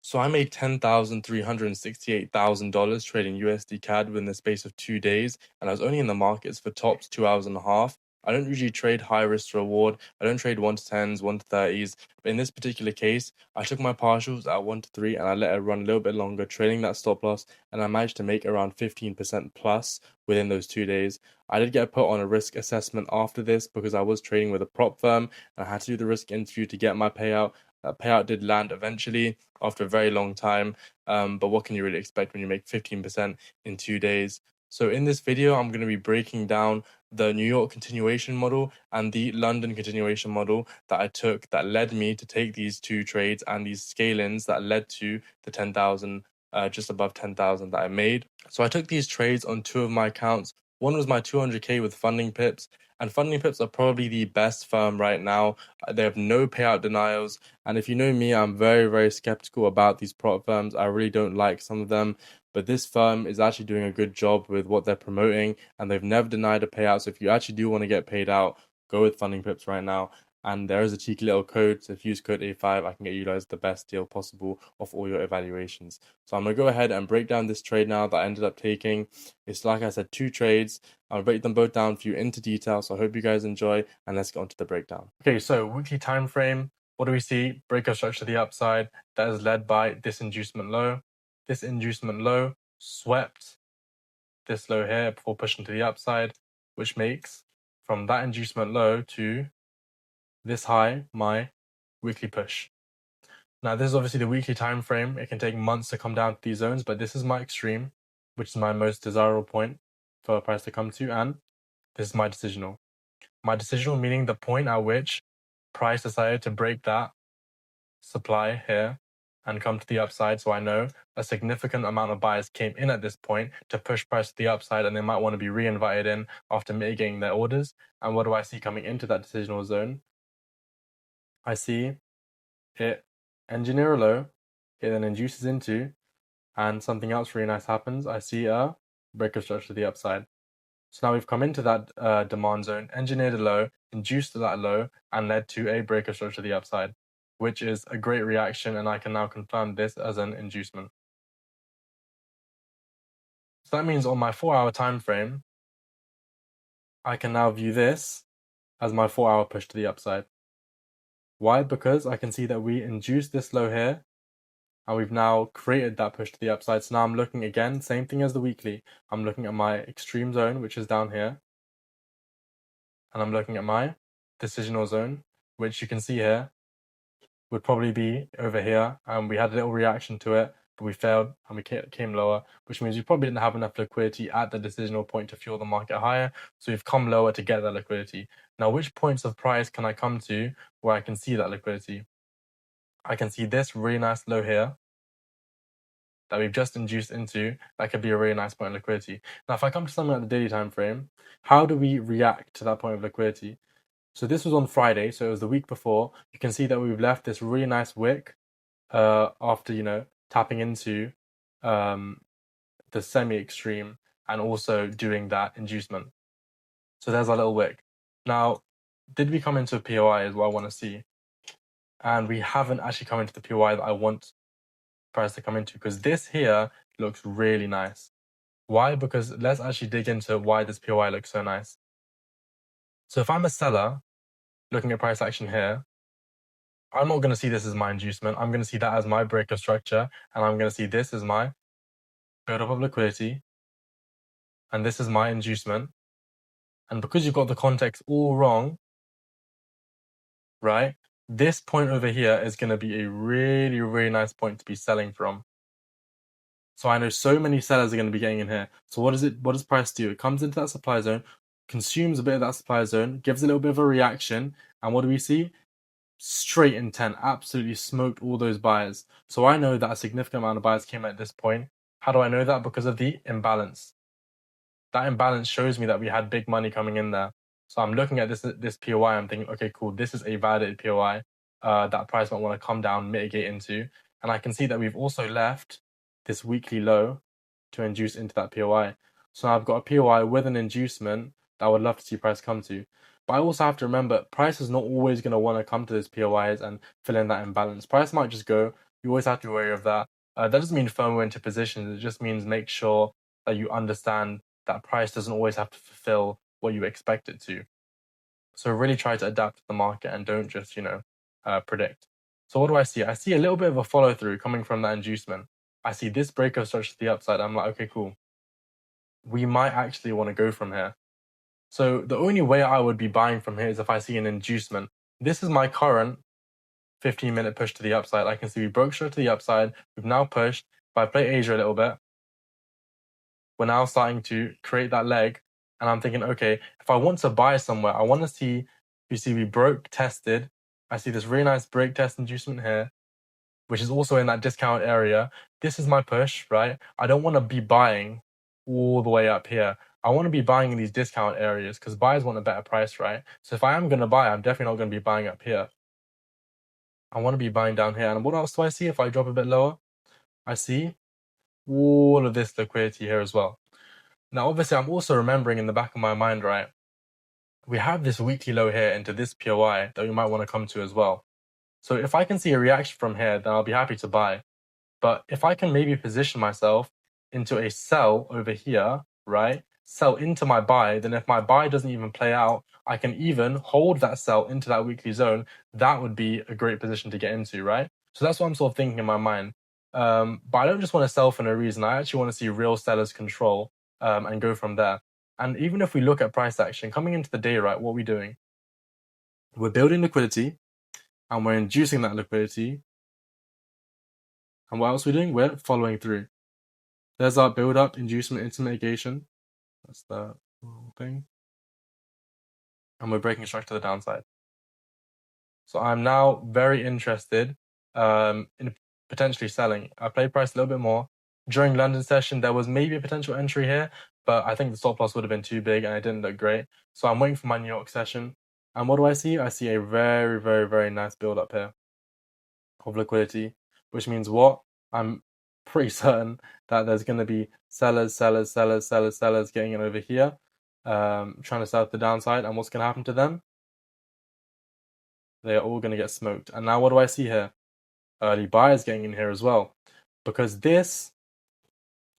So I made $10,368,000 trading USD CAD within the space of 2 days, and I was only in the markets for tops 2 hours and a half. I don't usually trade high risk to reward. I don't trade 1 to 10s, 1 to 30s. But in this particular case, I took my partials at 1 to 3 and I let it run a little bit longer, trading that stop loss, and I managed to make around 15% plus within those 2 days. I did get put on a risk assessment after this because I was trading with a prop firm and I had to do the risk interview to get my payout. That payout did land eventually after a very long time. But what can you really expect when you make 15% in 2 days? So in this video, I'm going to be breaking down the New York continuation model and the London continuation model that I took that led me to take these two trades and these scale-ins that led to the 10,000, just above 10,000 that I made. So I took these trades on two of my accounts. One was my 200K with Funding Pips, and Funding Pips are probably the best firm right now. They have no payout denials. And if you know me, I'm very, very skeptical about these prop firms. I really don't like some of them. But this firm is actually doing a good job with what they're promoting, and they've never denied a payout. So if you actually do want to get paid out, go with Funding Pips right now. And there is a cheeky little code. So if you use code A5, I can get you guys the best deal possible of all your evaluations. So I'm going to go ahead and break down this trade now that I ended up taking. It's like I said, two trades. I'll break them both down for you into detail. So I hope you guys enjoy, and let's get on to the breakdown. Okay, so weekly time frame. What do we see? Breaker structure to the upside that is led by this inducement low. This inducement low swept this low here before pushing to the upside, which makes from that inducement low to this high my weekly push. Now this is obviously the weekly time frame. It can take months to come down to these zones, but this is my extreme, which is my most desirable point for a price to come to, and this is my decisional. My decisional meaning the point at which price decided to break that supply here and come to the upside. So I know a significant amount of buyers came in at this point to push price to the upside, and they might want to be re-invited in after mitigating their orders. And what do I see coming into that decisional zone? I see it engineer a low, it then induces into, and something else really nice happens. I see a breaker structure to the upside. So now we've come into that demand zone, engineered a low, induced that low, and led to a breaker structure to the upside, which is a great reaction, and I can now confirm this as an inducement. So that means on my 4-hour time frame, I can now view this as my 4-hour push to the upside. Why? Because I can see that we induced this low here, and we've now created that push to the upside. So now I'm looking again, same thing as the weekly. I'm looking at my extreme zone, which is down here, and I'm looking at my decisional zone, which you can see here would probably be over here, and we had a little reaction to it, but we failed and we came lower, which means we probably didn't have enough liquidity at the decisional point to fuel the market higher, so we've come lower to get that liquidity. Now, which points of price can I come to where I can see that liquidity? I can see this really nice low here that we've just induced into. That could be a really nice point of liquidity. Now, if I come to something like the daily time frame, how do we react to that point of liquidity? So this was on Friday, so it was the week before. You can see that we've left this really nice wick after, tapping into the semi-extreme and also doing that inducement. So there's our little wick. Now, did we come into a POI is what I want to see. And we haven't actually come into the POI that I want price to come into, because this here looks really nice. Why? Because let's actually dig into why this POI looks so nice. So if I'm a seller looking at price action here, I'm not going to see this as my inducement. I'm going to see that as my breaker structure, and I'm going to see this as my build-up of liquidity, and this is my inducement. And because you've got the context all wrong, right, this point over here is going to be a really, really nice point to be selling from. So I know so many sellers are going to be getting in here. So what does price do? It comes into that supply zone, consumes a bit of that supply zone, gives a little bit of a reaction, and what do we see? Straight intent, absolutely smoked all those buyers. So I know that a significant amount of buyers came at this point. How do I know that? Because of the imbalance. That imbalance shows me that we had big money coming in there. So I'm looking at this POI, I'm thinking, okay, cool, this is a validated POI that price might want to come down, mitigate into. And I can see that we've also left this weekly low to induce into that POI. So now I've got a POI with an inducement that I would love to see price come to. But I also have to remember, price is not always going to want to come to those POIs and fill in that imbalance. Price might just go, You always have to be wary of that. That doesn't mean FOMO into positions. It just means make sure that you understand that price doesn't always have to fulfill what you expect it to. So really try to adapt to the market and don't just, predict. So what do I see? I see a little bit of a follow through coming from that inducement. I see this breakout structure to the upside. I'm like, okay, cool. We might actually want to go from here. So the only way I would be buying from here is if I see an inducement. This is my current 15-minute push to the upside. I can see we broke straight to the upside. We've now pushed. If I play Asia a little bit, we're now starting to create that leg. And I'm thinking, okay, if I want to buy somewhere, I want to see, you see, we broke, tested. I see this really nice break test inducement here, which is also in that discount area. This is my push, right? I don't want to be buying all the way up here. I want to be buying in these discount areas because buyers want a better price, right? So if I am going to buy, I'm definitely not going to be buying up here. I want to be buying down here. And what else do I see if I drop a bit lower? I see all of this liquidity here as well. Now, obviously, I'm also remembering in the back of my mind, right? We have this weekly low here into this POI that we might want to come to as well. So if I can see a reaction from here, then I'll be happy to buy. But if I can maybe position myself into a sell over here, right? Sell into my buy, then if my buy doesn't even play out, I can even hold that sell into that weekly zone. That would be a great position to get into, right? So that's what I'm sort of thinking in my mind. But I don't just want to sell for no reason. I actually want to see real sellers control and go from there. And even if we look at price action coming into the day, right, what are we doing? We're building liquidity and we're inducing that liquidity. And what else are we doing? We're following through. There's our build up, inducement, into mitigation. That's the whole thing. And we're breaking structure to the downside. So I'm now very interested in potentially selling. I played price a little bit more. During London session, there was maybe a potential entry here, but I think the stop loss would have been too big and it didn't look great. So I'm waiting for my New York session. And what do I see? I see a very, very, very nice build up here of liquidity, which means what? I'm pretty certain that there's going to be sellers getting in over here, trying to sell to the downside. And what's going to happen to them? They are all going to get smoked. And now what do I see here? Early buyers getting in here as well. Because this,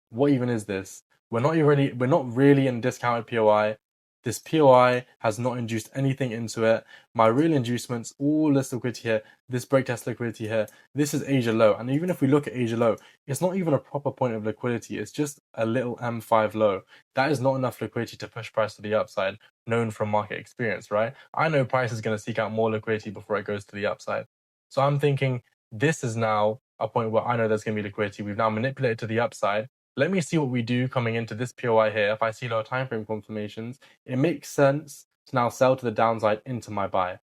what even is this? We're not really in discounted POI. This POI has not induced anything into it. My real inducements, all this liquidity here, this break test liquidity here, this is Asia low. And even if we look at Asia low, it's not even a proper point of liquidity. It's just a little M5 low. That is not enough liquidity to push price to the upside, known from market experience, right? I know price is going to seek out more liquidity before it goes to the upside. So I'm thinking this is now a point where I know there's going to be liquidity. We've now manipulated to the upside. Let me see what we do coming into this POI here. If I see lower time frame confirmations, it makes sense to now sell to the downside into my buy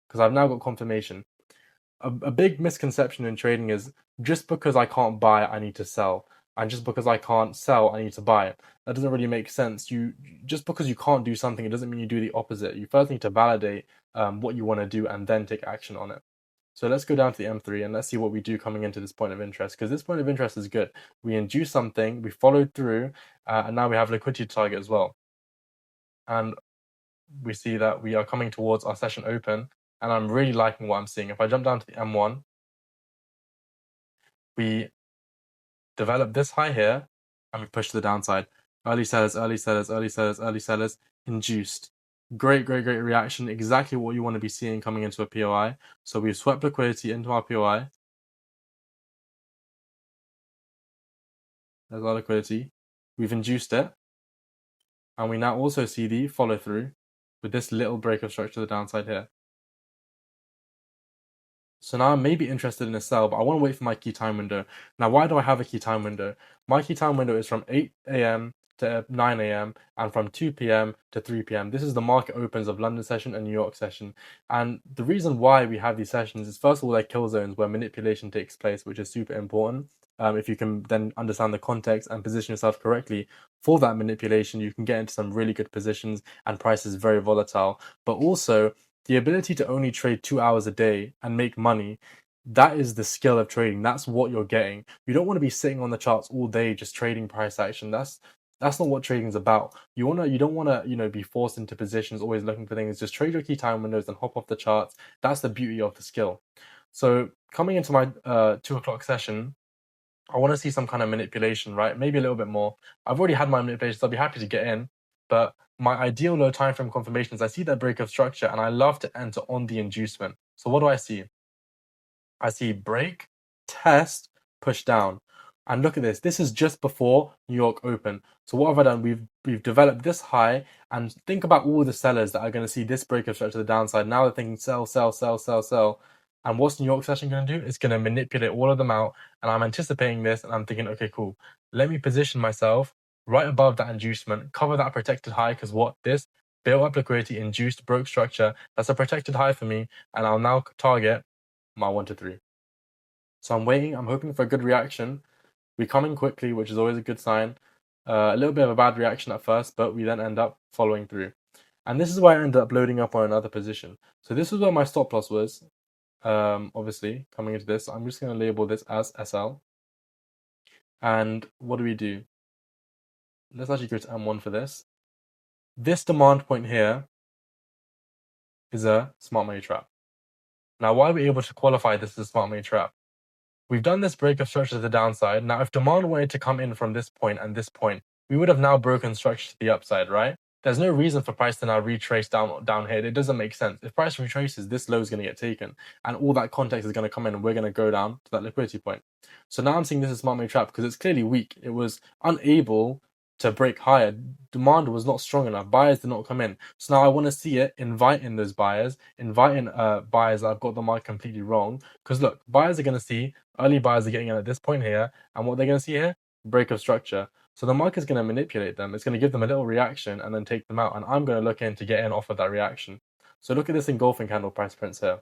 because I've now got confirmation. A big misconception in trading is just because I can't buy, I need to sell. And just because I can't sell, I need to buy it. That doesn't really make sense. Just because you can't do something, it doesn't mean you do the opposite. You first need to validate what you want to do and then take action on it. So let's go down to the M3 and let's see what we do coming into this point of interest, because this point of interest is good. We induce something, we followed through, and now we have liquidity target as well. And we see that we are coming towards our session open, and I'm really liking what I'm seeing. If I jump down to the M1, we develop this high here, and we push to the downside. Early sellers, induced. Great reaction. Exactly what you want to be seeing coming into a POI. So we've swept liquidity into our POI. There's our liquidity. We've induced it. And we now also see the follow through with this little break of structure to the downside here. So now I may be interested in a sell, but I want to wait for my key time window. Now, why do I have a key time window? My key time window is from 8 a.m. to 9 a.m. and from 2 p.m. to 3 p.m. This is the market opens of London session and New York session. And the reason why we have these sessions is, first of all, they're kill zones where manipulation takes place, which is super important. If you can then understand the context and position yourself correctly for that manipulation, you can get into some really good positions and price is very volatile. But also, the ability to only trade 2 hours a day and make money, that is the skill of trading. That's what you're getting. You don't want to be sitting on the charts all day just trading price action. That's not what trading is about. You don't want to, be forced into positions, always looking for things. Just trade your key time windows and hop off the charts. That's the beauty of the skill. So coming into my 2 o'clock session, I want to see some kind of manipulation, right? Maybe a little bit more. I've already had my manipulations. I'll be happy to get in, but my ideal low time frame confirmation is I see that break of structure and I love to enter on the inducement. So what do I see? I see break, test, push down. And look at this. This is just before New York Open. So what have I done? We've developed this high, and think about all the sellers that are going to see this break of structure to the downside. Now they're thinking sell, sell, sell, sell, sell. And what's New York session going to do? It's going to manipulate all of them out. And I'm anticipating this, and I'm thinking, okay, cool. Let me position myself right above that inducement, cover that protected high, because what this built up liquidity, induced, broke structure, that's a protected high for me, and I'll now target my 1 to 3. So I'm waiting. I'm hoping for a good reaction. We come in quickly, which is always a good sign. A little bit of a bad reaction at first, but we then end up following through. And this is why I ended up loading up on another position. So this is where my stop loss was. Obviously, coming into this, I'm just going to label this as SL. And what do? Let's actually go to M1 for this. This demand point here is a smart money trap. Now, why are we able to qualify this as a smart money trap? We've done this break of structure to the downside. Now, if demand wanted to come in from this point and this point, we would have now broken structure to the upside, right? There's no reason for price to now retrace down here. It doesn't make sense. If price retraces, this low is going to get taken, and all that context is going to come in, and we're going to go down to that liquidity point. So now I'm seeing this as smart money trap because it's clearly weak. It was unable to break higher. Demand was not strong enough. Buyers did not come in. So now I want to see it invite in those buyers, invite in buyers that have got the market completely wrong. Because look, buyers are going to see, early buyers are getting in at this point here, and what they're going to see here, break of structure. So the market's going to manipulate them. It's going to give them a little reaction and then take them out. And I'm going to look in to get in off of that reaction. So look at this engulfing candle price prints here.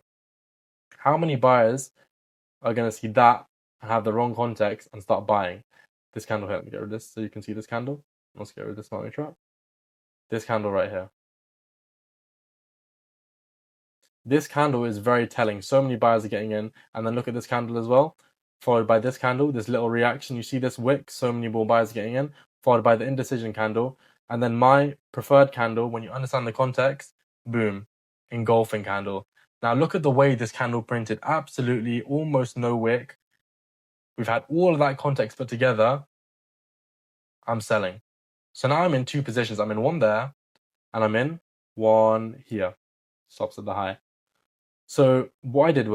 How many buyers are going to see that and have the wrong context and start buying? This candle here, let me get rid of this so you can see this candle. Let's get rid of this smart money trap. This candle right here. This candle is very telling. So many buyers are getting in. And then look at this candle as well. Followed by this candle, this little reaction. You see this wick, so many more buyers getting in. Followed by the indecision candle. And then my preferred candle, when you understand the context, boom, engulfing candle. Now look at the way this candle printed. Absolutely almost no wick. We've had all of that context put together. I'm selling. So now I'm in 2 positions. I'm in one there, and I'm in one here. Stops at the high. So what I did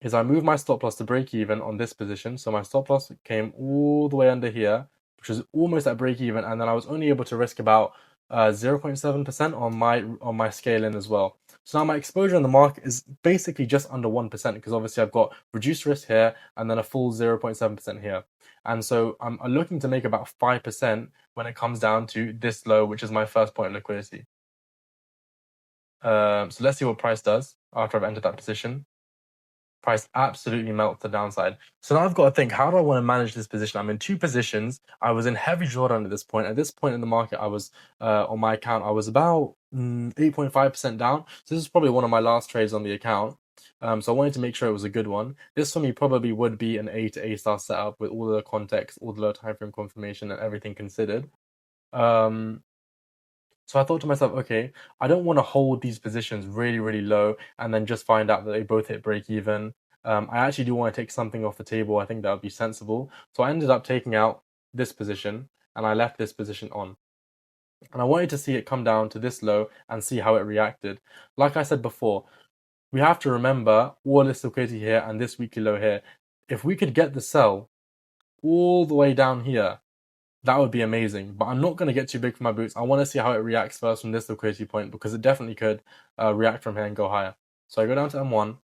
is I moved my stop loss to break even on this position. So my stop loss came all the way under here, which was almost at break even, and then I was only able to risk about 0.7% on my scale in as well. So now my exposure in the market is basically just under 1% because obviously I've got reduced risk here and then a full 0.7% here. And so I'm looking to make about 5% when it comes down to this low, which is my first point of liquidity. So let's see what price does after I've entered that position. Price absolutely melts the downside. So now I've got to think, how do I want to manage this position? I'm in 2 positions. I was in heavy drawdown at this point. At this point in the market, I was on my account, I was about 8.5% down. So this is probably one of my last trades on the account. So I wanted to make sure it was a good one. This for me probably would be an A to A star setup with all the context, all the low time frame confirmation, and everything considered. So I thought to myself, okay, I don't want to hold these positions really, really low and then just find out that they both hit break even. I actually do want to take something off the table. I think that would be sensible. So I ended up taking out this position and I left this position on. And I wanted to see it come down to this low and see how it reacted. Like I said before, we have to remember all this liquidity here and this weekly low here. If we could get the sell all the way down here, that would be amazing, but I'm not going to get too big for my boots. I want to see how it reacts first from this liquidity point because it definitely could react from here and go higher. So I go down to M1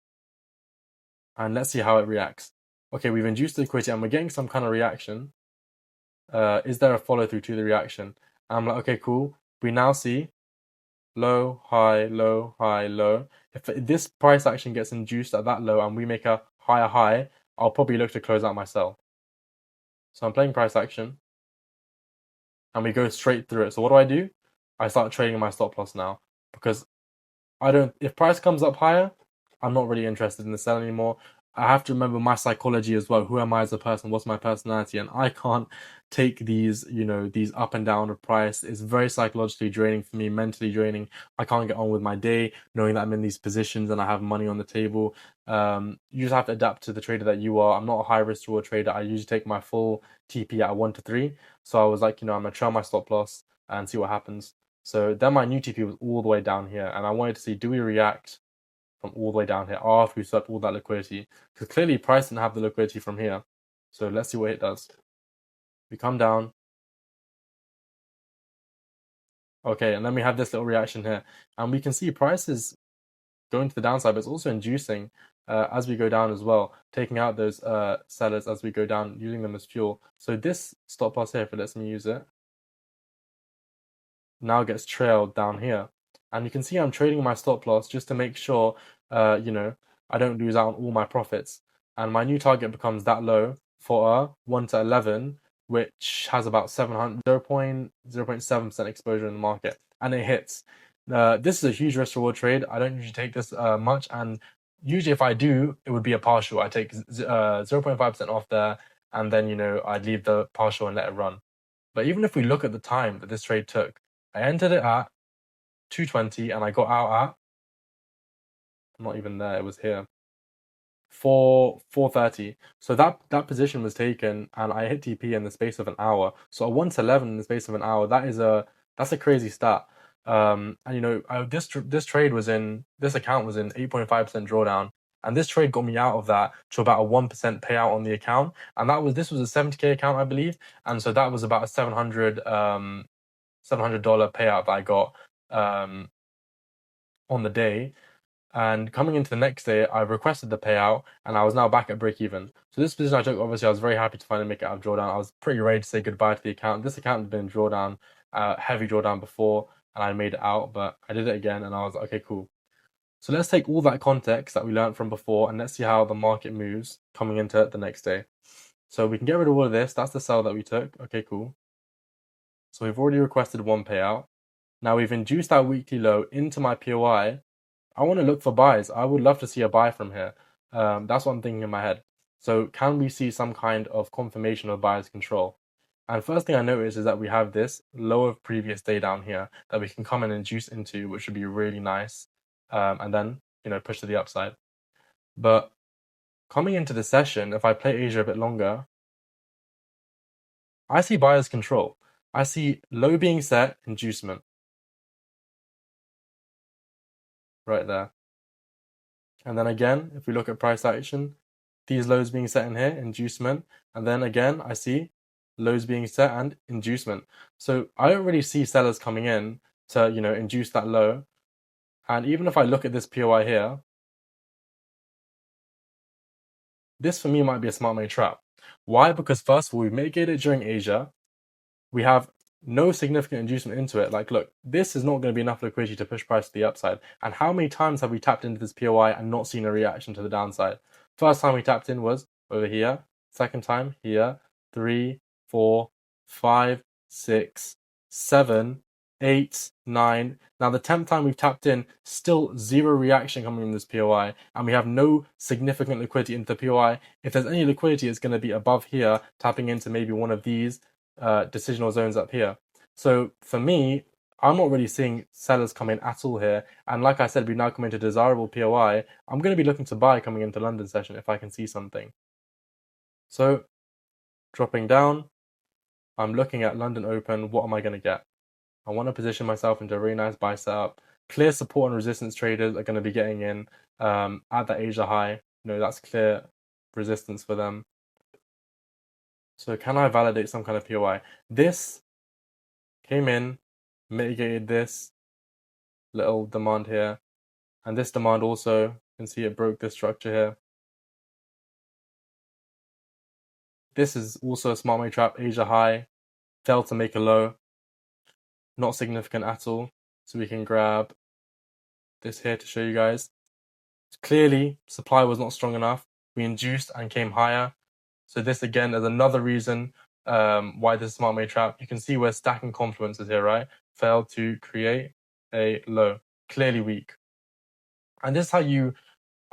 and let's see how it reacts. Okay, we've induced the liquidity and we're getting some kind of reaction. Is there a follow through to the reaction? And I'm like, okay, cool. We now see low, high, low, high, low. If this price action gets induced at that low and we make a higher high, I'll probably look to close out my sell. So I'm playing price action. And we go straight through it. So what do? I start trading my stop loss now because if price comes up higher, I'm not really interested in the sell anymore. I have to remember my psychology as well. Who am I as a person? What's my personality? And I can't take these, these up and down of price. It's very psychologically draining for me, mentally draining. I can't get on with my day knowing that I'm in these positions and I have money on the table. You just have to adapt to the trader that you are. I'm not a high risk reward trader. I usually take my full TP at 1 to 3. So I was like, I'm gonna trail my stop loss and see what happens. So then my new TP was all the way down here, and I wanted to see, do we react from all the way down here after we swept all that liquidity? Because clearly price didn't have the liquidity from here. So let's see what it does. We come down. Okay, and then we have this little reaction here. And we can see price is going to the downside, but it's also inducing as we go down as well, taking out those sellers as we go down, using them as fuel. So this stop loss here, if it lets me use it, now gets trailed down here. And you can see I'm trading my stop loss just to make sure, I don't lose out on all my profits. And my new target becomes that low for a 1 to 11, which has about 0.7% exposure in the market. And it hits. This is a huge risk reward trade. I don't usually take this much. And usually if I do, it would be a partial. I take 0.5% off there. And then, I'd leave the partial and let it run. But even if we look at the time that this trade took, I entered it at 220 and I got out at, I'm not even there, it was here, 4:30. So that position was taken and I hit TP in the space of an hour. So a 1 to 11 in the space of an hour, that's a crazy stat. And this trade was in, this account was in 8.5% drawdown. And this trade got me out of that to about a 1% payout on the account. And this was a 70K account, I believe. And so that was about a $700 payout that I got on the day. And coming into the next day, I requested the payout and I was now back at break even. So this position I took, obviously I was very happy to finally make it out of drawdown. I was pretty ready to say goodbye to the account. This account had been drawdown, heavy drawdown before, and I made it out, but I did it again and I was like, okay, cool. So let's take all that context that we learned from before and let's see how the market moves coming into the next day. So we can get rid of all of this. That's the sell that we took. Okay, cool. So we've already requested one payout. Now we've induced our weekly low into my POI. I want to look for buys. I would love to see a buy from here. That's what I'm thinking in my head. So can we see some kind of confirmation of buyer's control? And first thing I notice is that we have this low of previous day down here that we can come and induce into, which would be really nice. And then, push to the upside. But coming into the session, if I play Asia a bit longer, I see buyer's control. I see low being set, inducement. Right there. And then again, if we look at price action, these lows being set in here, inducement. And then again, I see lows being set and inducement. So I don't really see sellers coming in to, induce that low. And even if I look at this POI here, this for me might be a smart money trap. Why? Because first of all, we've mitigated it during Asia. We have no significant inducement into it. Like, look, this is not going to be enough liquidity to push price to the upside. And how many times have we tapped into this POI and not seen a reaction to the downside? First time we tapped in was over here. Second time here. 3, 4, 5, 6, 7, 8, 9. Now the 10th time we've tapped in, still zero reaction coming from this POI, and we have no significant liquidity into the POI. If there's any liquidity, it's going to be above here, tapping into maybe one of these decisional zones up here. So for me, I'm not really seeing sellers come in at all here. And like I said, we now come into desirable POI. I'm going to be looking to buy coming into London session if I can see something. So dropping down, I'm looking at London Open. What am I going to get? I want to position myself into a really nice buy setup. Clear support and resistance traders are going to be getting in at that Asia high. That's clear resistance for them. So can I validate some kind of POI? This came in, mitigated this little demand here. And this demand also, you can see it broke this structure here. This is also a smart money trap, Asia high, failed to make a low. Not significant at all. So we can grab this here to show you guys. Clearly, supply was not strong enough. We induced and came higher. So this again is another reason why this is smart money trap. You can see we're stacking confluences here, right? Failed to create a low. Clearly weak. And this is how you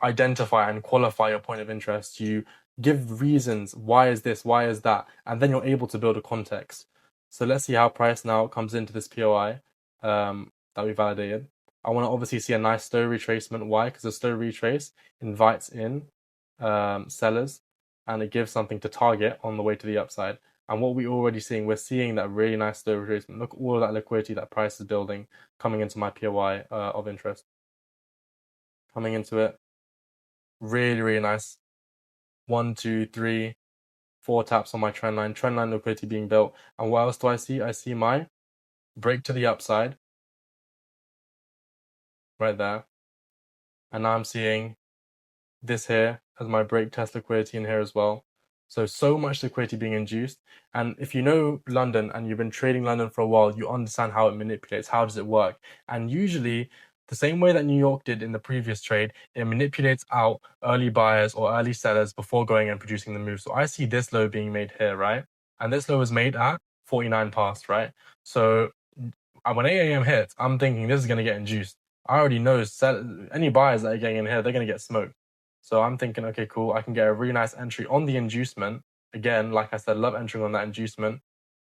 identify and qualify your point of interest. You give reasons. Why is this? Why is that? And then you're able to build a context. So let's see how price now comes into this POI that we validated. I want to obviously see a nice slow retracement. Why? Because a slow retrace invites in sellers and it gives something to target on the way to the upside. And what we're already seeing, we're seeing that really nice slow retracement. Look at all of that liquidity that price is building coming into my POI of interest. Coming into it. Really, really nice. 1, 2, 3, 4 taps on my trend line. Trend line liquidity being built. And what else do I see? I see my break to the upside. Right there. And now I'm seeing this here as my break test liquidity in here as well. So much liquidity being induced. And if you know London and you've been trading London for a while, you understand how it manipulates. How does it work? And usually, the same way that New York did in the previous trade, it manipulates out early buyers or early sellers before going and producing the move. So I see this low being made here, right? And this low was made at 49 past, right? So when 8 a.m. hits, I'm thinking this is going to get induced. I already know any buyers that are getting in here, they're going to get smoked. So I'm thinking, okay, cool. I can get a really nice entry on the inducement. Again, like I said, love entering on that inducement.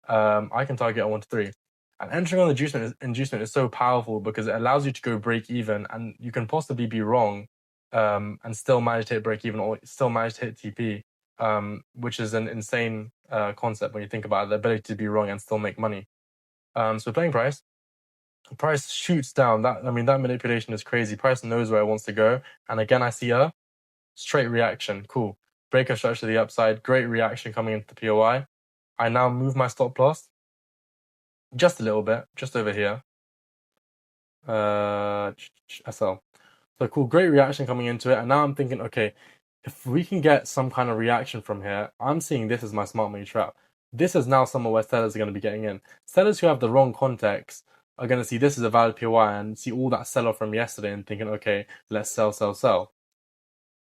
I can target a 1 to 3. And entering on the inducement is so powerful because it allows you to go break even, and you can possibly be wrong and still manage to hit break even or still manage to hit TP, which is an insane concept when you think about it, the ability to be wrong and still make money. So playing price. Price shoots down. That manipulation is crazy. Price knows where it wants to go. And again, I see a straight reaction. Cool. Breaker structure to the upside. Great reaction coming into the POI. I now move my stop loss just a little bit, just over here. SL. So cool, great reaction coming into it. And now I'm thinking, okay, if we can get some kind of reaction from here, I'm seeing this as my smart money trap. This is now somewhere where sellers are going to be getting in. Sellers who have the wrong context are going to see this as a valid POI and see all that sell off from yesterday and thinking, okay, let's sell, sell, sell.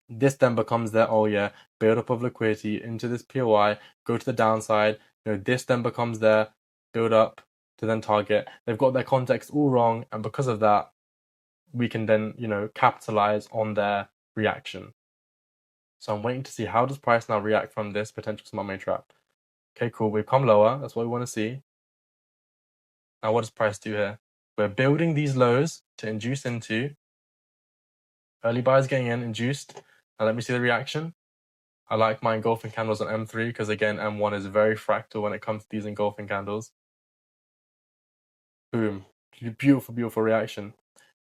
This then becomes their, oh yeah, build up of liquidity into this POI, go to the downside. This then becomes their build up to then target. They've got their context all wrong, and because of that, we can then, capitalize on their reaction. So I'm waiting to see how does price now react from this potential smart money trap. Okay, cool. We've come lower. That's what we want to see. Now, what does price do here? We're building these lows to induce into. Early buyers getting in, induced. Now, let me see the reaction. I like my engulfing candles on M3 because, again, M1 is very fractal when it comes to these engulfing candles. Boom. Beautiful, beautiful reaction.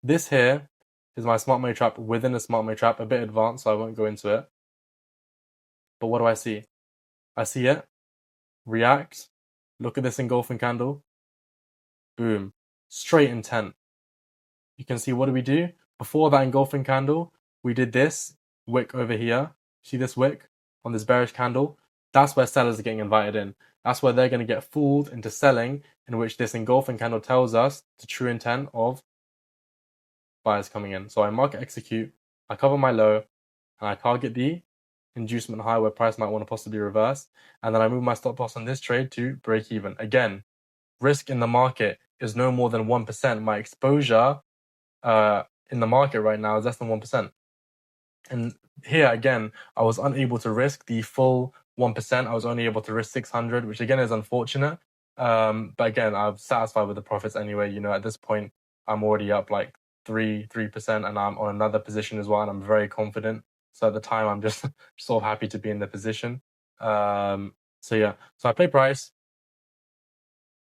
This here is my smart money trap within a smart money trap, a bit advanced, so I won't go into it. But what do I see? I see it. React. Look at this engulfing candle. Boom. Straight intent. You can see, what do we do? Before that engulfing candle, we did this wick over here. See this wick on this bearish candle? That's where sellers are getting invited in. That's where they're going to get fooled into selling, in which this engulfing candle tells us the true intent of buyers coming in. So I market execute, I cover my low, and I target the inducement high where price might want to possibly reverse. And then I move my stop loss on this trade to break even. Again, risk in the market is no more than 1%. My exposure in the market right now is less than 1%. And here again, I was unable to risk the full 1%. I was only able to risk 600, which again is unfortunate. But again, I'm satisfied with the profits anyway. At this point, I'm already up like 3%, and I'm on another position as well, and I'm very confident. So at the time, I'm just sort of happy to be in the position. So yeah, so I play price.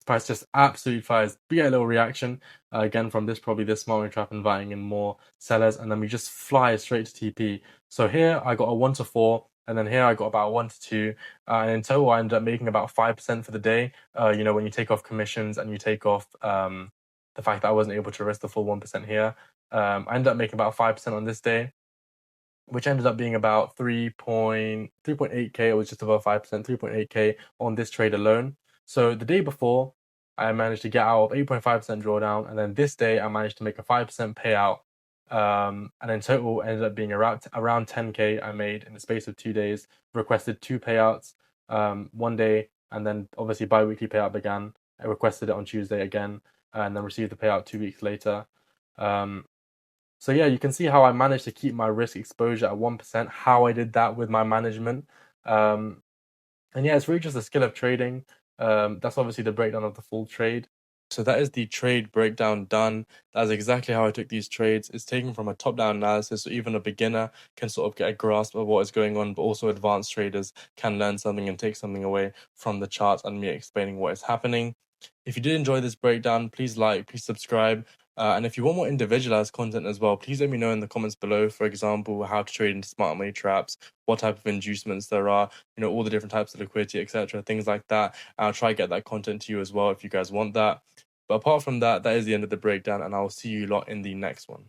Price just absolutely fires. We get a little reaction again from this, probably this smart money trap inviting in more sellers, and then we just fly straight to TP. So here I got a 1 to 4, and then here I got about 1 to 2, and in total I ended up making about 5% for the day. When you take off commissions and you take off the fact that I wasn't able to risk the full 1% here, I ended up making about 5% on this day, which ended up being about 3.8k. It was just above 5%, 3.8k on this trade alone. So the day before, I managed to get out of 8.5% drawdown, and then this day I managed to make a 5% payout, and in total ended up being around 10k I made in the space of 2 days. Requested 2 payouts, one day, and then obviously bi-weekly payout began. I requested it on Tuesday again, and then received the payout 2 weeks later. So yeah, you can see how I managed to keep my risk exposure at 1%, how I did that with my management. Um, and yeah, it's really just a skill of trading. That's obviously the breakdown of the full trade. So that is the trade breakdown done. That's exactly how I took these trades. It's taken from a top-down analysis, so even a beginner can sort of get a grasp of what is going on, but also advanced traders can learn something and take something away from the charts and me explaining what is happening. If you did enjoy this breakdown, please like, please subscribe. And if you want more individualized content as well, please let me know in the comments below, for example, how to trade into smart money traps, what type of inducements there are, all the different types of liquidity, etc., things like that. I'll try to get that content to you as well if you guys want that. But apart from that, that is the end of the breakdown, and I'll see you lot in the next one.